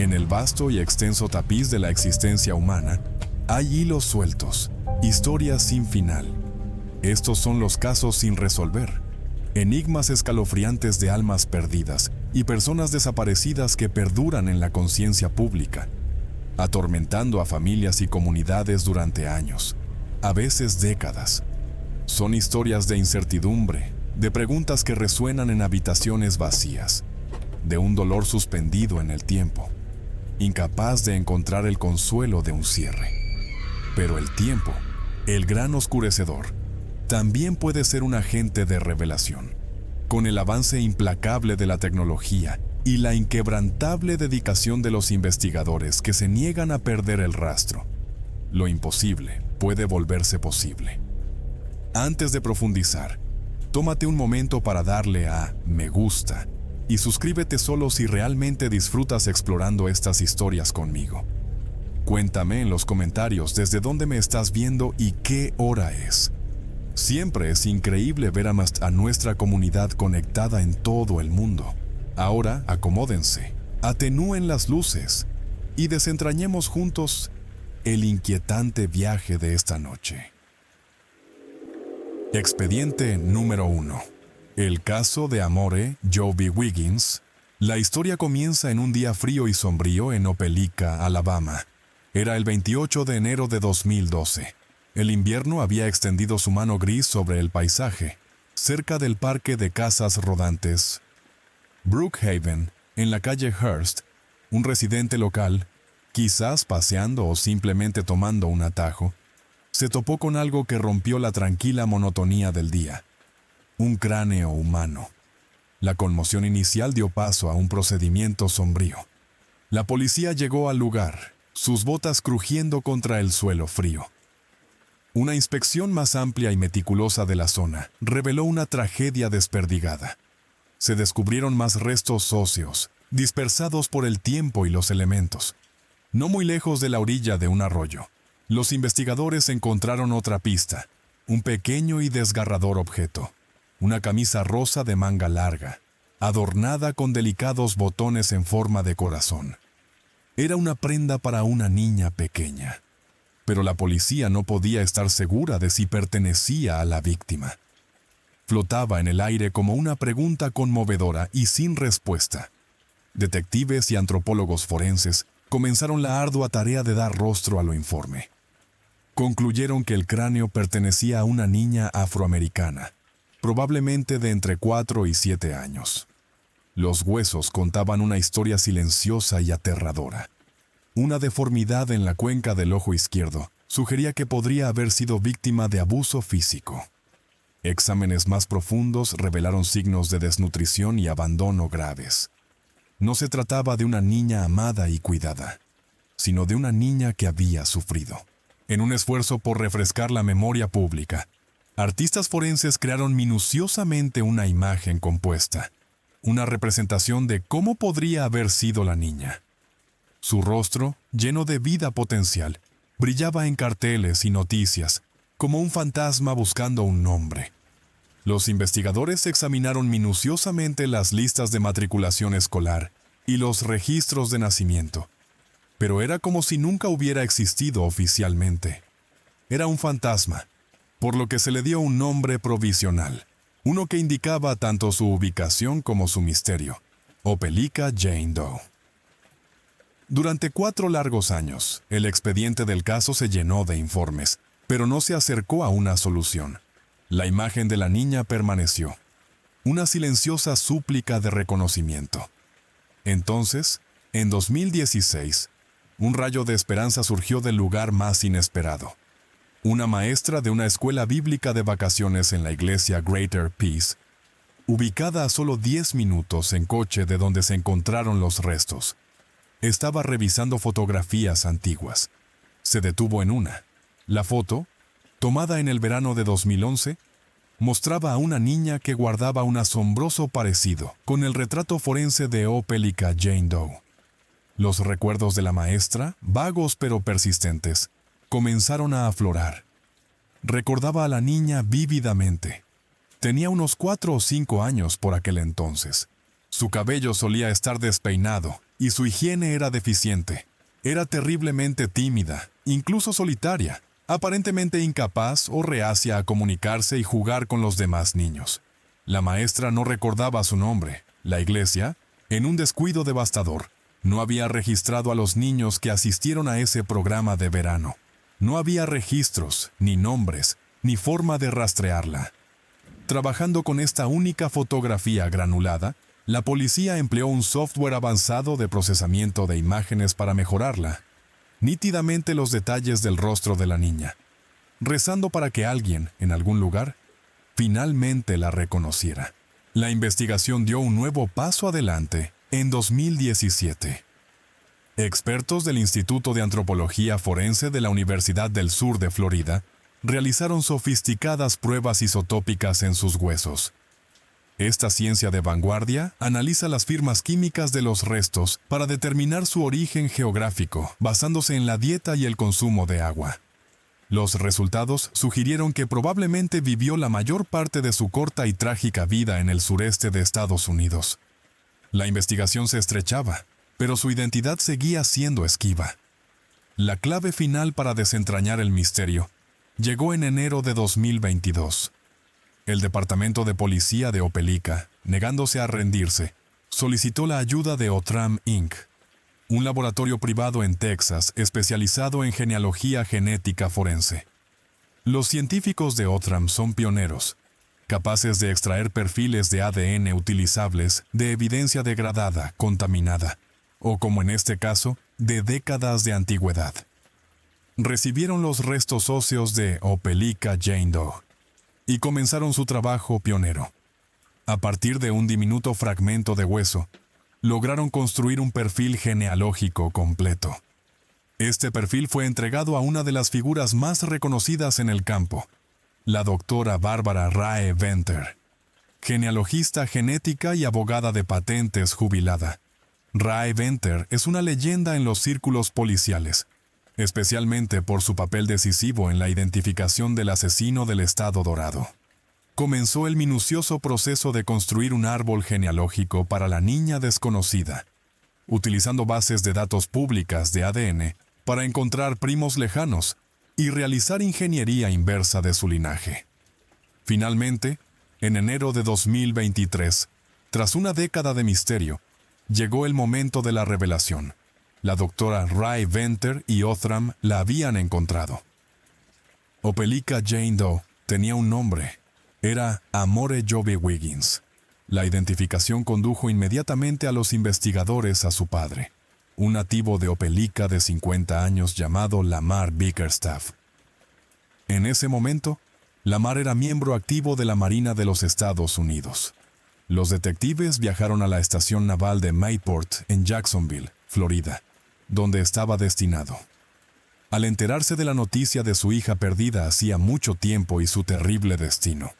En el vasto y extenso tapiz de la existencia humana, hay hilos sueltos, historias sin final. Estos son los casos sin resolver, enigmas escalofriantes de almas perdidas y personas desaparecidas que perduran en la conciencia pública, atormentando a familias y comunidades durante años, a veces décadas. Son historias de incertidumbre, de preguntas que resuenan en habitaciones vacías, de un dolor suspendido en el tiempo, incapaz de encontrar el consuelo de un cierre. Pero el tiempo, el gran oscurecedor, también puede ser un agente de revelación. Con el avance implacable de la tecnología y la inquebrantable dedicación de los investigadores que se niegan a perder el rastro, lo imposible puede volverse posible. Antes de profundizar, tómate un momento para darle a me gusta y suscríbete solo si realmente disfrutas explorando estas historias conmigo. Cuéntame en los comentarios desde dónde me estás viendo y qué hora es. Siempre es increíble ver a nuestra comunidad conectada en todo el mundo. Ahora acomódense, atenúen las luces y desentrañemos juntos el inquietante viaje de esta noche. Expediente número 1. El caso de Amore Joby Wiggins. La historia comienza en un día frío y sombrío en Opelika, Alabama. Era el 28 de enero de 2012. El invierno había extendido su mano gris sobre el paisaje, cerca del parque de casas rodantes Brookhaven, en la calle Hearst. Un residente local, quizás paseando o simplemente tomando un atajo, se topó con algo que rompió la tranquila monotonía del día. Un cráneo humano. La conmoción inicial dio paso a un procedimiento sombrío. La policía llegó al lugar, sus botas crujiendo contra el suelo frío. Una inspección más amplia y meticulosa de la zona reveló una tragedia desperdigada. Se descubrieron más restos óseos, dispersados por el tiempo y los elementos. No muy lejos de la orilla de un arroyo, los investigadores encontraron otra pista, un pequeño y desgarrador objeto, una camisa rosa de manga larga, adornada con delicados botones en forma de corazón. Era una prenda para una niña pequeña. Pero la policía no podía estar segura de si pertenecía a la víctima. Flotaba en el aire como una pregunta conmovedora y sin respuesta. Detectives y antropólogos forenses comenzaron la ardua tarea de dar rostro a lo informe. Concluyeron que el cráneo pertenecía a una niña afroamericana, probablemente de entre 4 y 7 años. Los huesos contaban una historia silenciosa y aterradora. Una deformidad en la cuenca del ojo izquierdo sugería que podría haber sido víctima de abuso físico. Exámenes más profundos revelaron signos de desnutrición y abandono graves. No se trataba de una niña amada y cuidada, sino de una niña que había sufrido. En un esfuerzo por refrescar la memoria pública, artistas forenses crearon minuciosamente una imagen compuesta, una representación de cómo podría haber sido la niña. Su rostro, lleno de vida potencial, brillaba en carteles y noticias, como un fantasma buscando un nombre. Los investigadores examinaron minuciosamente las listas de matriculación escolar y los registros de nacimiento, pero era como si nunca hubiera existido oficialmente. Era un fantasma, por lo que se le dio un nombre provisional, uno que indicaba tanto su ubicación como su misterio: Opelika Jane Doe. Durante 4 largos años, el expediente del caso se llenó de informes, pero no se acercó a una solución. La imagen de la niña permaneció, una silenciosa súplica de reconocimiento. Entonces, en 2016, un rayo de esperanza surgió del lugar más inesperado. Una maestra de una escuela bíblica de vacaciones en la iglesia Greater Peace, ubicada a solo 10 minutos en coche de donde se encontraron los restos, estaba revisando fotografías antiguas. Se detuvo en una. La foto, tomada en el verano de 2011, mostraba a una niña que guardaba un asombroso parecido con el retrato forense de Opelika Jane Doe. Los recuerdos de la maestra, vagos pero persistentes, comenzaron a aflorar. Recordaba a la niña vívidamente. Tenía unos 4 o 5 años por aquel entonces. Su cabello solía estar despeinado y su higiene era deficiente. Era terriblemente tímida, incluso solitaria, aparentemente incapaz o reacia a comunicarse y jugar con los demás niños. La maestra no recordaba su nombre. La iglesia, en un descuido devastador, no había registrado a los niños que asistieron a ese programa de verano. No había registros, ni nombres, ni forma de rastrearla. Trabajando con esta única fotografía granulada, la policía empleó un software avanzado de procesamiento de imágenes para mejorarla. Nítidamente los detalles del rostro de la niña, rezando para que alguien, en algún lugar, finalmente la reconociera. La investigación dio un nuevo paso adelante en 2017. Expertos del Instituto de Antropología Forense de la Universidad del Sur de Florida realizaron sofisticadas pruebas isotópicas en sus huesos. Esta ciencia de vanguardia analiza las firmas químicas de los restos para determinar su origen geográfico, basándose en la dieta y el consumo de agua. Los resultados sugirieron que probablemente vivió la mayor parte de su corta y trágica vida en el sureste de Estados Unidos. La investigación se estrechaba, pero su identidad seguía siendo esquiva. La clave final para desentrañar el misterio llegó en enero de 2022. El Departamento de Policía de Opelika, negándose a rendirse, solicitó la ayuda de Outram Inc., un laboratorio privado en Texas especializado en genealogía genética forense. Los científicos de Outram son pioneros, capaces de extraer perfiles de ADN utilizables de evidencia degradada, contaminada, o como en este caso, de décadas de antigüedad. Recibieron los restos óseos de Opelika Jane Doe y comenzaron su trabajo pionero. A partir de un diminuto fragmento de hueso, lograron construir un perfil genealógico completo. Este perfil fue entregado a una de las figuras más reconocidas en el campo, la doctora Barbara Rae Venter, genealogista genética y abogada de patentes jubilada. Rae Venter es una leyenda en los círculos policiales, especialmente por su papel decisivo en la identificación del asesino del Estado Dorado. Comenzó el minucioso proceso de construir un árbol genealógico para la niña desconocida, utilizando bases de datos públicas de ADN para encontrar primos lejanos y realizar ingeniería inversa de su linaje. Finalmente, en enero de 2023, tras una década de misterio, llegó el momento de la revelación. La doctora Rae Venter y Outram la habían encontrado. Opelika Jane Doe tenía un nombre. Era Amore Jovi Wiggins. La identificación condujo inmediatamente a los investigadores a su padre, un nativo de Opelika de 50 años llamado Lamar Bickerstaff. En ese momento, Lamar era miembro activo de la Marina de los Estados Unidos. Los detectives viajaron a la estación naval de Mayport en Jacksonville, Florida, donde estaba destinado. Al enterarse de la noticia de su hija perdida hacía mucho tiempo y su terrible destino,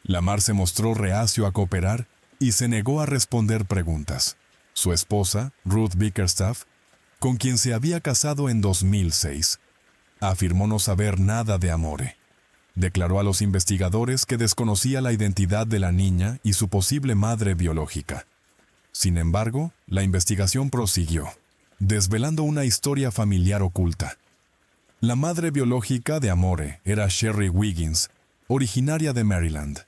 Lamar se mostró reacio a cooperar y se negó a responder preguntas. Su esposa, Ruth Bickerstaff, con quien se había casado en 2006, afirmó no saber nada de Amore. Declaró a los investigadores que desconocía la identidad de la niña y su posible madre biológica. Sin embargo, la investigación prosiguió, desvelando una historia familiar oculta. La madre biológica de Amore era Sherry Wiggins, originaria de Maryland.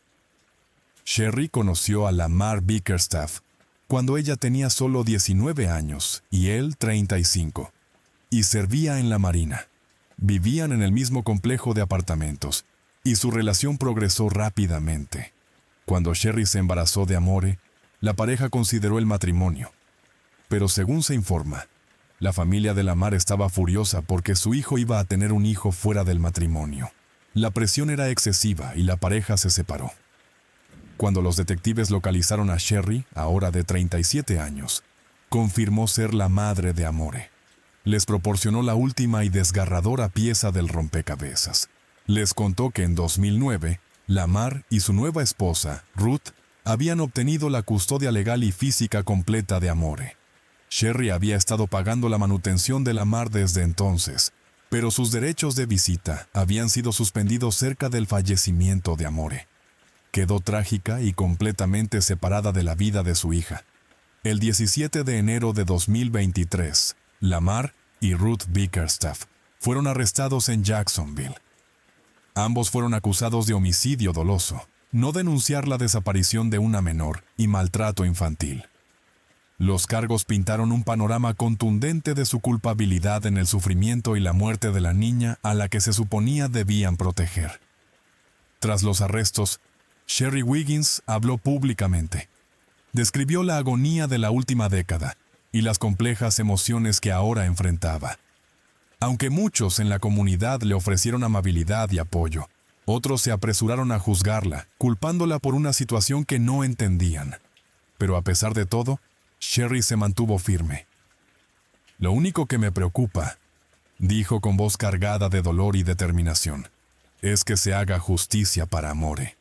Sherry conoció a Lamar Bickerstaff cuando ella tenía solo 19 años y él 35, y servía en la Marina. Vivían en el mismo complejo de apartamentos, y su relación progresó rápidamente. Cuando Sherry se embarazó de Amore, la pareja consideró el matrimonio. Pero según se informa, la familia de Lamar estaba furiosa porque su hijo iba a tener un hijo fuera del matrimonio. La presión era excesiva y la pareja se separó. Cuando los detectives localizaron a Sherry, ahora de 37 años, confirmó ser la madre de Amore. Les proporcionó la última y desgarradora pieza del rompecabezas. Les contó que en 2009, Lamar y su nueva esposa, Ruth, habían obtenido la custodia legal y física completa de Amore. Sherry había estado pagando la manutención de Lamar desde entonces, pero sus derechos de visita habían sido suspendidos cerca del fallecimiento de Amore. Quedó trágica y completamente separada de la vida de su hija, El 17 de enero de 2023, Lamar y Ruth Bickerstaff fueron arrestados en Jacksonville. Ambos fueron acusados de homicidio doloso, no denunciar la desaparición de una menor y maltrato infantil. Los cargos pintaron un panorama contundente de su culpabilidad en el sufrimiento y la muerte de la niña a la que se suponía debían proteger. Tras los arrestos, Sherry Wiggins habló públicamente. Describió la agonía de la última década y las complejas emociones que ahora enfrentaba. Aunque muchos en la comunidad le ofrecieron amabilidad y apoyo, otros se apresuraron a juzgarla, culpándola por una situación que no entendían. Pero a pesar de todo, Sherry se mantuvo firme. «Lo único que me preocupa», dijo con voz cargada de dolor y determinación, «es que se haga justicia para Amore».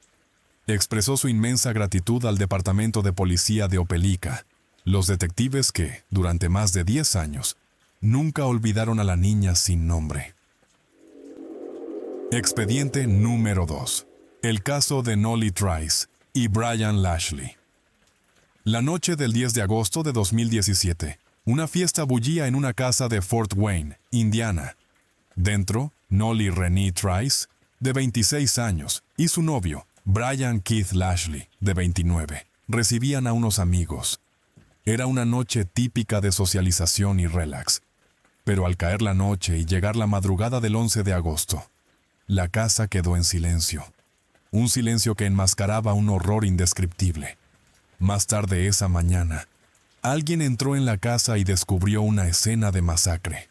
Expresó su inmensa gratitud al Departamento de Policía de Opelika, los detectives que, durante más de 10 años, nunca olvidaron a la niña sin nombre. Expediente número 2. El caso de Nollie Trice y Brian Lashley. La noche del 10 de agosto de 2017, una fiesta bullía en una casa de Fort Wayne, Indiana. Dentro, Nollie Renee Trice, de 26 años, y su novio, Brian Keith Lashley, de 29, recibían a unos amigos. Era una noche típica de socialización y relax. Pero al caer la noche y llegar la madrugada del 11 de agosto, la casa quedó en silencio. Un silencio que enmascaraba un horror indescriptible. Más tarde esa mañana, alguien entró en la casa y descubrió una escena de masacre.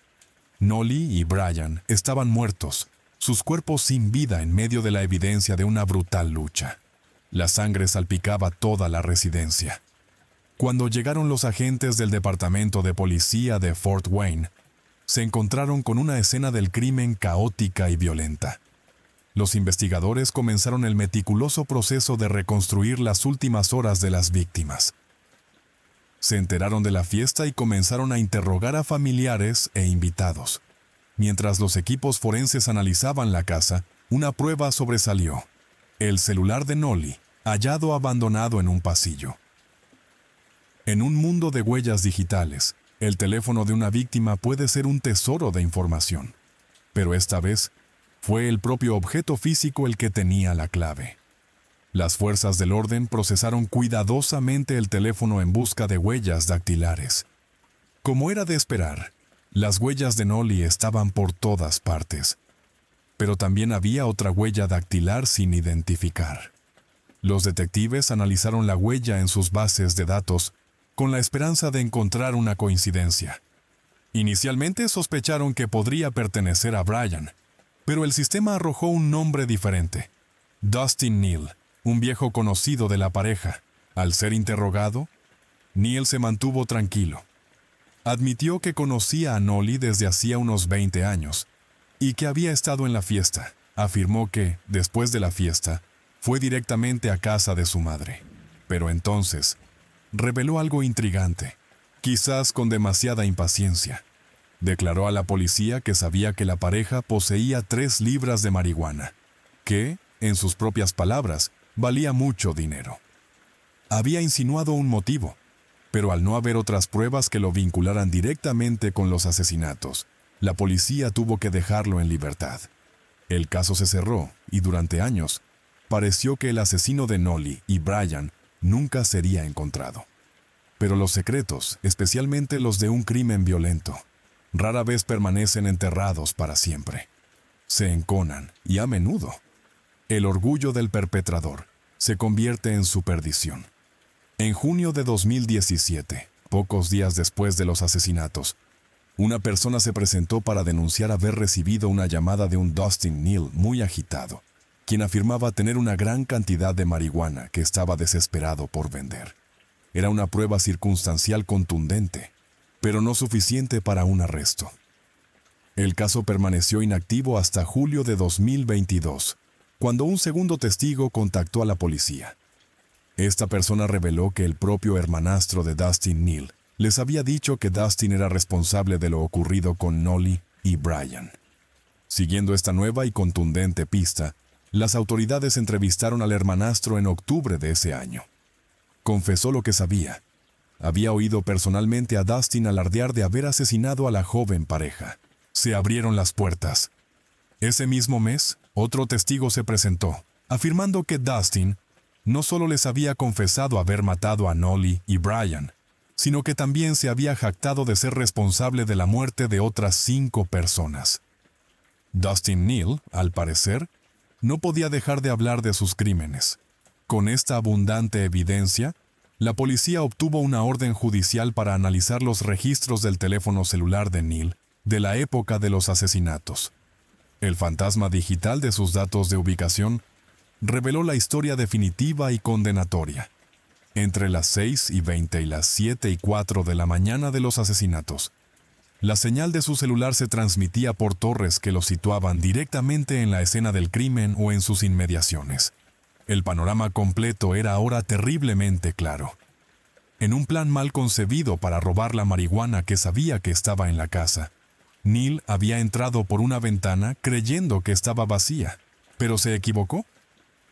Nollie y Brian estaban muertos, sus cuerpos sin vida en medio de la evidencia de una brutal lucha. La sangre salpicaba toda la residencia. Cuando llegaron los agentes del Departamento de Policía de Fort Wayne, se encontraron con una escena del crimen caótica y violenta. Los investigadores comenzaron el meticuloso proceso de reconstruir las últimas horas de las víctimas. Se enteraron de la fiesta y comenzaron a interrogar a familiares e invitados. Mientras los equipos forenses analizaban la casa, una prueba sobresalió: el celular de Nollie, hallado abandonado en un pasillo. En un mundo de huellas digitales, el teléfono de una víctima puede ser un tesoro de información. Pero esta vez, fue el propio objeto físico el que tenía la clave. Las fuerzas del orden procesaron cuidadosamente el teléfono en busca de huellas dactilares. Como era de esperar, las huellas de Nollie estaban por todas partes. Pero también había otra huella dactilar sin identificar. Los detectives analizaron la huella en sus bases de datos con la esperanza de encontrar una coincidencia. Inicialmente sospecharon que podría pertenecer a Brian, pero el sistema arrojó un nombre diferente: Dustin Neal, un viejo conocido de la pareja. Al ser interrogado, Neal se mantuvo tranquilo. Admitió que conocía a Nollie desde hacía unos 20 años y que había estado en la fiesta. Afirmó que, después de la fiesta, fue directamente a casa de su madre. Pero entonces, reveló algo intrigante, quizás con demasiada impaciencia. Declaró a la policía que sabía que la pareja poseía 3 libras de marihuana, que, en sus propias palabras, valía mucho dinero. Había insinuado un motivo, pero al no haber otras pruebas que lo vincularan directamente con los asesinatos, la policía tuvo que dejarlo en libertad. El caso se cerró y durante años pareció que el asesino de Nollie y Brian nunca sería encontrado. Pero los secretos, especialmente los de un crimen violento, rara vez permanecen enterrados para siempre. Se enconan y a menudo el orgullo del perpetrador se convierte en su perdición. En junio de 2017, pocos días después de los asesinatos, una persona se presentó para denunciar haber recibido una llamada de un Dustin Neal muy agitado, quien afirmaba tener una gran cantidad de marihuana que estaba desesperado por vender. Era una prueba circunstancial contundente, pero no suficiente para un arresto. El caso permaneció inactivo hasta julio de 2022, cuando un segundo testigo contactó a la policía. Esta persona reveló que el propio hermanastro de Dustin Neal les había dicho que Dustin era responsable de lo ocurrido con Nollie y Brian. Siguiendo esta nueva y contundente pista, las autoridades entrevistaron al hermanastro en octubre de ese año. Confesó lo que sabía. había oído personalmente a Dustin alardear de haber asesinado a la joven pareja. Se abrieron las puertas. Ese mismo mes, otro testigo se presentó, afirmando que Dustin no solo les había confesado haber matado a Nolly y Brian, sino que también se había jactado de ser responsable de la muerte de otras 5 personas. Dustin Neal, al parecer, no podía dejar de hablar de sus crímenes. Con esta abundante evidencia, la policía obtuvo una orden judicial para analizar los registros del teléfono celular de Neal de la época de los asesinatos. El fantasma digital de sus datos de ubicación reveló la historia definitiva y condenatoria. Entre las 6:20 y las 7:04 de la mañana de los asesinatos, la señal de su celular se transmitía por torres que lo situaban directamente en la escena del crimen o en sus inmediaciones. El panorama completo era ahora terriblemente claro. En un plan mal concebido para robar la marihuana que sabía que estaba en la casa, Neal había entrado por una ventana creyendo que estaba vacía, pero se equivocó.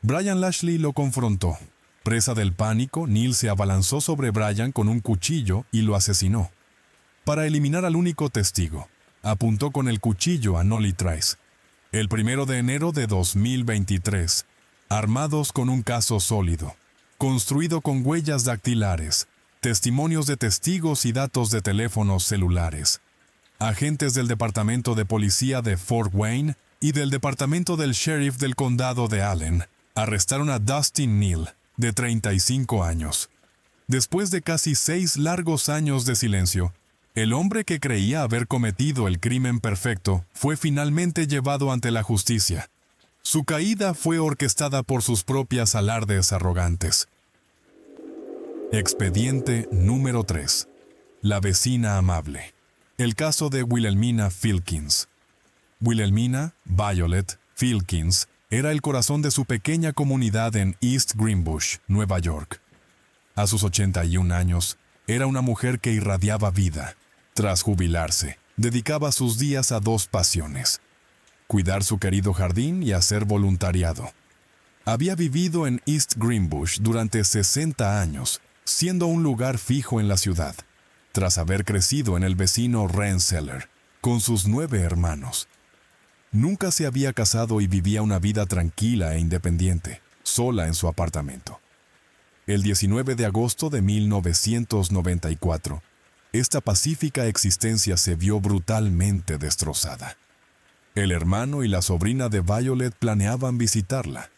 Brian Lashley lo confrontó. Presa del pánico, Neal se abalanzó sobre Brian con un cuchillo y lo asesinó. Para eliminar al único testigo, apuntó con el cuchillo a Nolly Trice. El 1 de enero de 2023, armados con un caso sólido, construido con huellas dactilares, testimonios de testigos y datos de teléfonos celulares, agentes del Departamento de Policía de Fort Wayne y del Departamento del Sheriff del Condado de Allen arrestaron a Dustin Neal, de 35 años. Después de casi 6 largos años de silencio, el hombre que creía haber cometido el crimen perfecto fue finalmente llevado ante la justicia. Su caída fue orquestada por sus propias alardes arrogantes. Expediente número 3. La vecina amable. El caso de Wilhelmina Filkins. Wilhelmina Violet Filkins era el corazón de su pequeña comunidad en East Greenbush, Nueva York. A sus 81 años, era una mujer que irradiaba vida. Tras jubilarse, dedicaba sus días a 2 pasiones: cuidar su querido jardín y hacer voluntariado. Había vivido en East Greenbush durante 60 años, siendo un lugar fijo en la ciudad, tras haber crecido en el vecino Rensselaer, con sus 9 hermanos. Nunca se había casado y vivía una vida tranquila e independiente, sola en su apartamento. El 19 de agosto de 1994, esta pacífica existencia se vio brutalmente destrozada. El hermano y la sobrina de Violet planeaban visitarla.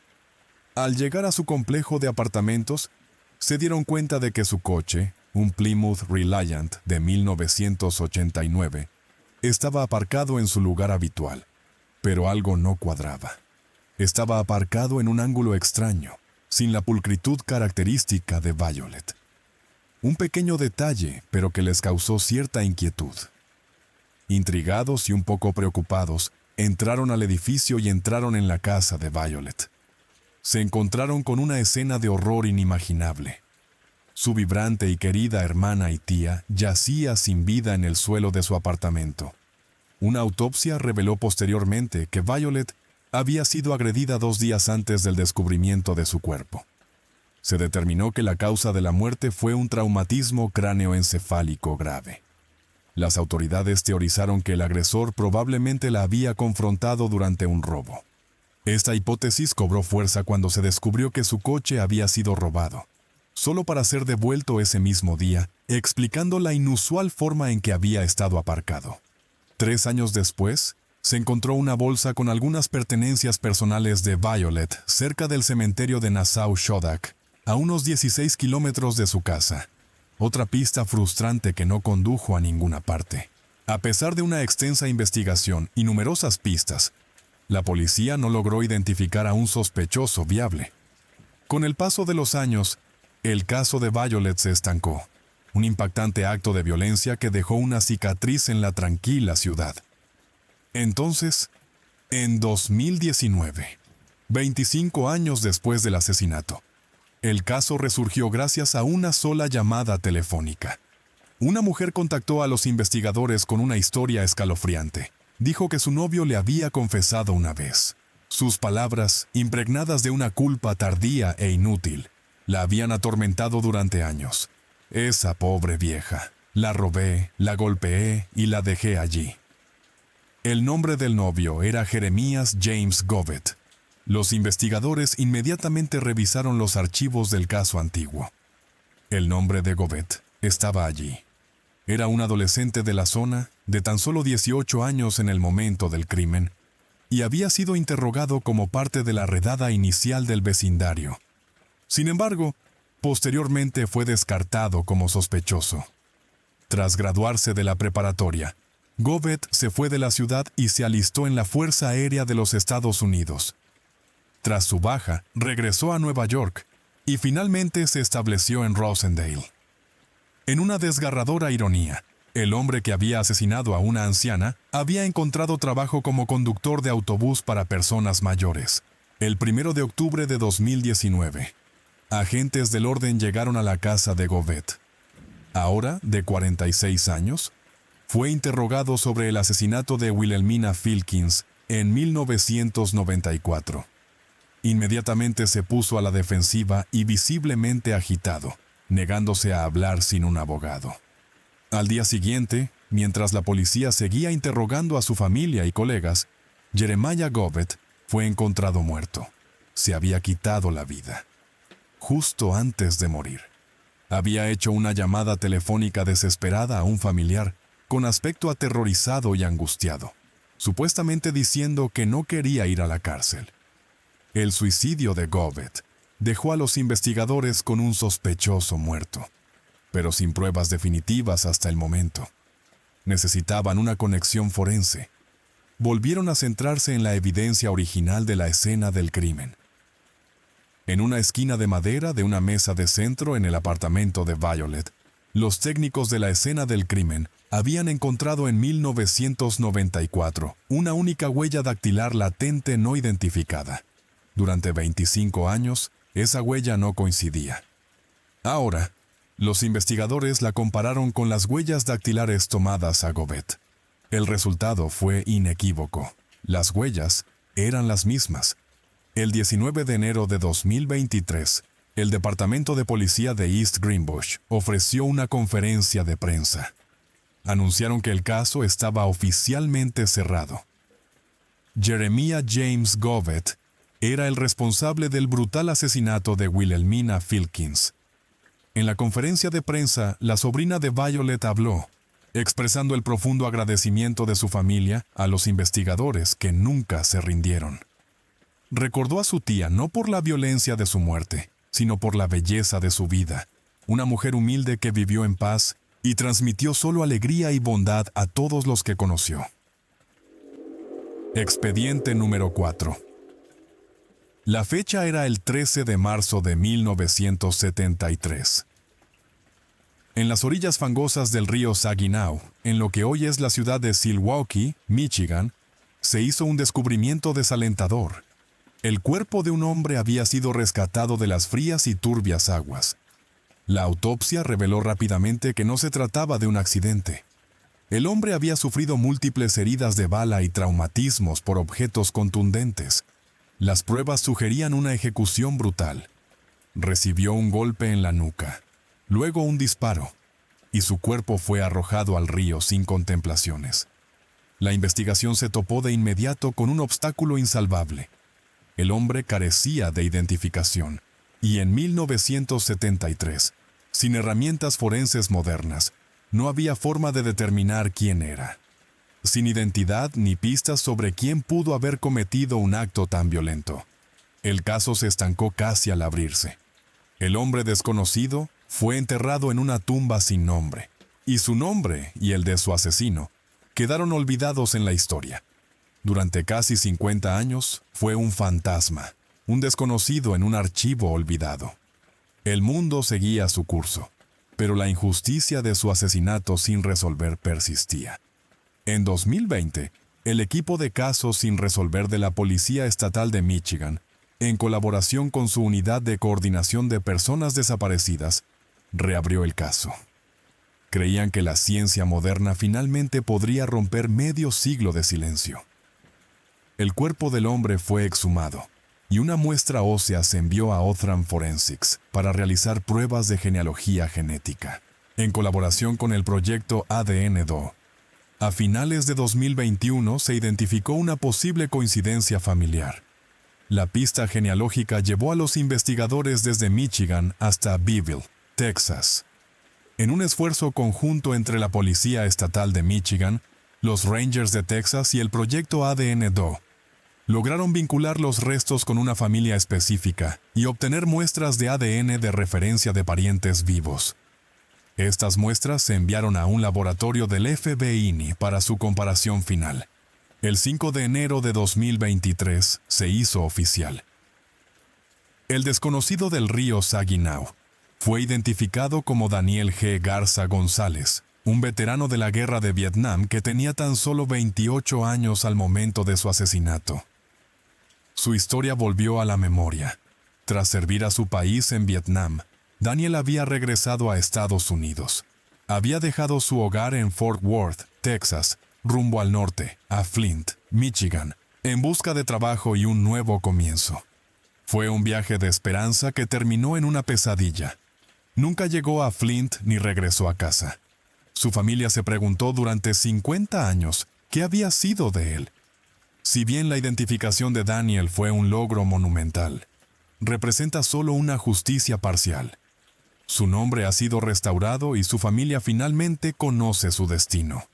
Al llegar a su complejo de apartamentos, se dieron cuenta de que su coche, un Plymouth Reliant de 1989, estaba aparcado en su lugar habitual, pero algo no cuadraba. Estaba aparcado en un ángulo extraño, sin la pulcritud característica de Violet. Un pequeño detalle, pero que les causó cierta inquietud. Intrigados y un poco preocupados, entraron al edificio y entraron en la casa de Violet. Se encontraron con una escena de horror inimaginable. Su vibrante y querida hermana y tía yacía sin vida en el suelo de su apartamento. Una autopsia reveló posteriormente que Violet había sido agredida 2 días antes del descubrimiento de su cuerpo. Se determinó que la causa de la muerte fue un traumatismo cráneoencefálico grave. Las autoridades teorizaron que el agresor probablemente la había confrontado durante un robo. Esta hipótesis cobró fuerza cuando se descubrió que su coche había sido robado, solo para ser devuelto ese mismo día, explicando la inusual forma en que había estado aparcado. 3 años después, se encontró una bolsa con algunas pertenencias personales de Violet cerca del cementerio de Nassau-Shodak, a unos 16 kilómetros de su casa. Otra pista frustrante que no condujo a ninguna parte. A pesar de una extensa investigación y numerosas pistas, la policía no logró identificar a un sospechoso viable. Con el paso de los años, el caso de Violet se estancó. Un impactante acto de violencia que dejó una cicatriz en la tranquila ciudad. Entonces, en 2019, 25 años después del asesinato, el caso resurgió gracias a una sola llamada telefónica. Una mujer contactó a los investigadores con una historia escalofriante. Dijo que su novio le había confesado una vez. Sus palabras, impregnadas de una culpa tardía e inútil, la habían atormentado durante años. Esa pobre vieja. La robé, la golpeé y la dejé allí. El nombre del novio era Jeremías James Govett. Los investigadores inmediatamente revisaron los archivos del caso antiguo. El nombre de Govett estaba allí. Era un adolescente de la zona, de tan solo 18 años en el momento del crimen, y había sido interrogado como parte de la redada inicial del vecindario. Sin embargo, posteriormente fue descartado como sospechoso. Tras graduarse de la preparatoria, Govett se fue de la ciudad y se alistó en la Fuerza Aérea de los Estados Unidos. Tras su baja, regresó a Nueva York y finalmente se estableció en Rosendale. En una desgarradora ironía, el hombre que había asesinado a una anciana había encontrado trabajo como conductor de autobús para personas mayores. El 1 de octubre de 2019, agentes del orden llegaron a la casa de Govett. Ahora, de 46 años, fue interrogado sobre el asesinato de Wilhelmina Filkins en 1994. Inmediatamente se puso a la defensiva y visiblemente agitado, negándose a hablar sin un abogado. Al día siguiente, mientras la policía seguía interrogando a su familia y colegas, Jeremiah Govett fue encontrado muerto. Se había quitado la vida. Justo antes de morir. Había hecho una llamada telefónica desesperada a un familiar, con aspecto aterrorizado y angustiado, supuestamente diciendo que no quería ir a la cárcel. El suicidio de Govett dejó a los investigadores con un sospechoso muerto, pero sin pruebas definitivas hasta el momento. Necesitaban una conexión forense. Volvieron a centrarse en la evidencia original de la escena del crimen. En una esquina de madera de una mesa de centro en el apartamento de Violet, los técnicos de la escena del crimen habían encontrado en 1994 una única huella dactilar latente no identificada. Durante 25 años, esa huella no coincidía. Ahora, los investigadores la compararon con las huellas dactilares tomadas a Govett. El resultado fue inequívoco. Las huellas eran las mismas. El 19 de enero de 2023, el Departamento de Policía de East Greenbush ofreció una conferencia de prensa. Anunciaron que el caso estaba oficialmente cerrado. Jeremiah James Govett era el responsable del brutal asesinato de Wilhelmina Filkins. En la conferencia de prensa, la sobrina de Violet habló, expresando el profundo agradecimiento de su familia a los investigadores que nunca se rindieron. Recordó a su tía no por la violencia de su muerte, sino por la belleza de su vida, una mujer humilde que vivió en paz y transmitió solo alegría y bondad a todos los que conoció. Expediente número 4. La fecha era el 13 de marzo de 1973. En las orillas fangosas del río Saginaw, en lo que hoy es la ciudad de Silwaukee, Michigan, se hizo un descubrimiento desalentador. El cuerpo de un hombre había sido rescatado de las frías y turbias aguas. La autopsia reveló rápidamente que no se trataba de un accidente. El hombre había sufrido múltiples heridas de bala y traumatismos por objetos contundentes. Las pruebas sugerían una ejecución brutal. Recibió un golpe en la nuca, luego un disparo, y su cuerpo fue arrojado al río sin contemplaciones. La investigación se topó de inmediato con un obstáculo insalvable. El hombre carecía de identificación, y en 1973, sin herramientas forenses modernas, no había forma de determinar quién era. Sin identidad ni pistas sobre quién pudo haber cometido un acto tan violento. El caso se estancó casi al abrirse. El hombre desconocido fue enterrado en una tumba sin nombre, y su nombre y el de su asesino quedaron olvidados en la historia. Durante casi 50 años fue un fantasma, un desconocido en un archivo olvidado. El mundo seguía su curso, pero la injusticia de su asesinato sin resolver persistía. En 2020, el equipo de casos sin resolver de la Policía Estatal de Michigan, en colaboración con su Unidad de Coordinación de Personas Desaparecidas, reabrió el caso. Creían que la ciencia moderna finalmente podría romper medio siglo de silencio. El cuerpo del hombre fue exhumado, y una muestra ósea se envió a Othram Forensics para realizar pruebas de genealogía genética, en colaboración con el proyecto ADN-Do. A finales de 2021 se identificó una posible coincidencia familiar. La pista genealógica llevó a los investigadores desde Michigan hasta Beeville, Texas. En un esfuerzo conjunto entre la Policía Estatal de Michigan, los Rangers de Texas y el proyecto ADN-Do, lograron vincular los restos con una familia específica y obtener muestras de ADN de referencia de parientes vivos. Estas muestras se enviaron a un laboratorio del FBI para su comparación final. El 5 de enero de 2023 se hizo oficial. El desconocido del río Saginaw fue identificado como Daniel G. Garza González, un veterano de la guerra de Vietnam que tenía tan solo 28 años al momento de su asesinato. Su historia volvió a la memoria. Tras servir a su país en Vietnam, Daniel había regresado a Estados Unidos. Había dejado su hogar en Fort Worth, Texas, rumbo al norte, a Flint, Michigan, en busca de trabajo y un nuevo comienzo. Fue un viaje de esperanza que terminó en una pesadilla. Nunca llegó a Flint ni regresó a casa. Su familia se preguntó durante 50 años qué había sido de él. Si bien la identificación de Daniel fue un logro monumental, representa solo una justicia parcial. Su nombre ha sido restaurado y su familia finalmente conoce su destino.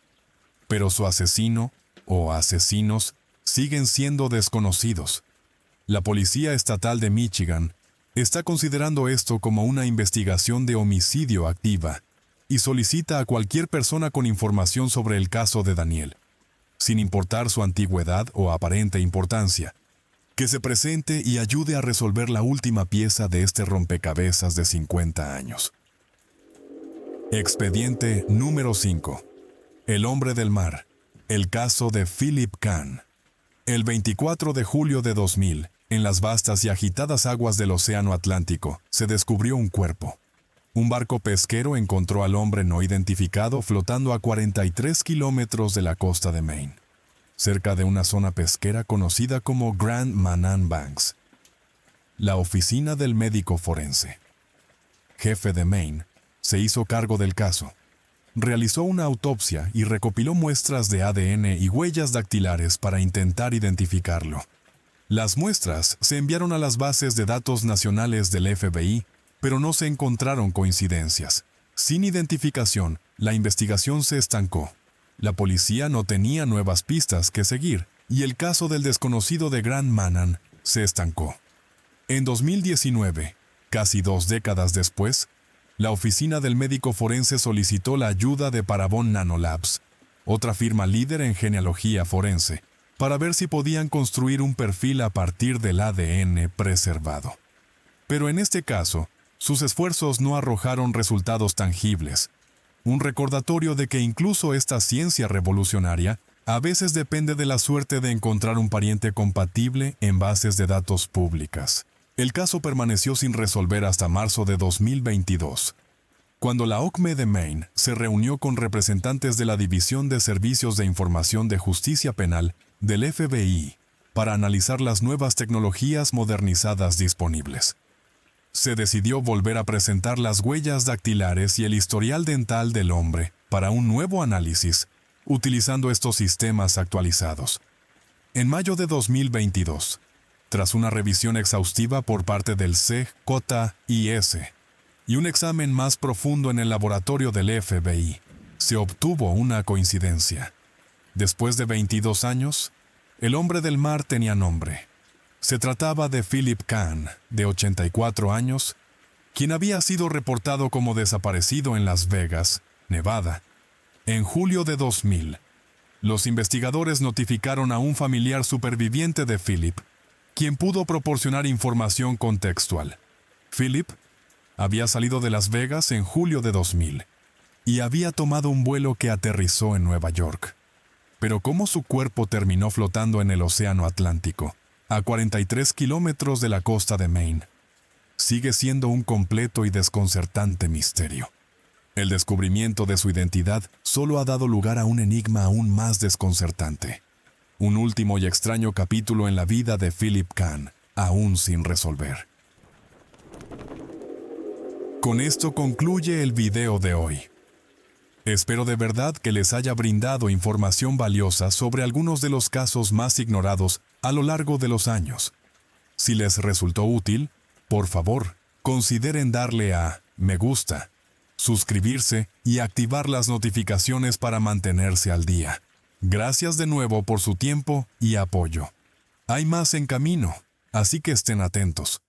Pero su asesino o asesinos siguen siendo desconocidos. La Policía Estatal de Michigan está considerando esto como una investigación de homicidio activa y solicita a cualquier persona con información sobre el caso de Daniel, sin importar su antigüedad o aparente importancia, que se presente y ayude a resolver la última pieza de este rompecabezas de 50 años. Expediente número 5. El hombre del mar. El caso de Philip Kahn. El 24 de julio de 2000, en las vastas y agitadas aguas del Océano Atlántico, se descubrió un cuerpo. Un barco pesquero encontró al hombre no identificado flotando a 43 kilómetros de la costa de Maine, cerca de una zona pesquera conocida como Grand Manan Banks. La oficina del médico forense, jefe de Maine, se hizo cargo del caso. Realizó una autopsia y recopiló muestras de ADN y huellas dactilares para intentar identificarlo. Las muestras se enviaron a las bases de datos nacionales del FBI, pero no se encontraron coincidencias. Sin identificación, la investigación se estancó. La policía no tenía nuevas pistas que seguir, y el caso del desconocido de Grand Manan se estancó. En 2019, casi 2 décadas después, la oficina del médico forense solicitó la ayuda de Parabon Nanolabs, otra firma líder en genealogía forense, para ver si podían construir un perfil a partir del ADN preservado. Pero en este caso, sus esfuerzos no arrojaron resultados tangibles. Un recordatorio de que incluso esta ciencia revolucionaria a veces depende de la suerte de encontrar un pariente compatible en bases de datos públicas. El caso permaneció sin resolver hasta marzo de 2022, cuando la OCME de Maine se reunió con representantes de la División de Servicios de Información de Justicia Penal del FBI para analizar las nuevas tecnologías modernizadas disponibles. Se decidió volver a presentar las huellas dactilares y el historial dental del hombre para un nuevo análisis, utilizando estos sistemas actualizados. En mayo de 2022, tras una revisión exhaustiva por parte del CJIS y un examen más profundo en el laboratorio del FBI, se obtuvo una coincidencia. Después de 22 años, el hombre del mar tenía nombre. Se trataba de Philip Kahn, de 84 años, quien había sido reportado como desaparecido en Las Vegas, Nevada. En julio de 2000, los investigadores notificaron a un familiar superviviente de Philip, quien pudo proporcionar información contextual. Philip había salido de Las Vegas en julio de 2000 y había tomado un vuelo que aterrizó en Nueva York. Pero cómo su cuerpo terminó flotando en el Océano Atlántico, a 43 kilómetros de la costa de Maine, sigue siendo un completo y desconcertante misterio. El descubrimiento de su identidad solo ha dado lugar a un enigma aún más desconcertante. Un último y extraño capítulo en la vida de Philip Kahn, aún sin resolver. Con esto concluye el video de hoy. Espero de verdad que les haya brindado información valiosa sobre algunos de los casos más ignorados a lo largo de los años. Si les resultó útil, por favor, consideren darle a me gusta, suscribirse y activar las notificaciones para mantenerse al día. Gracias de nuevo por su tiempo y apoyo. Hay más en camino, así que estén atentos.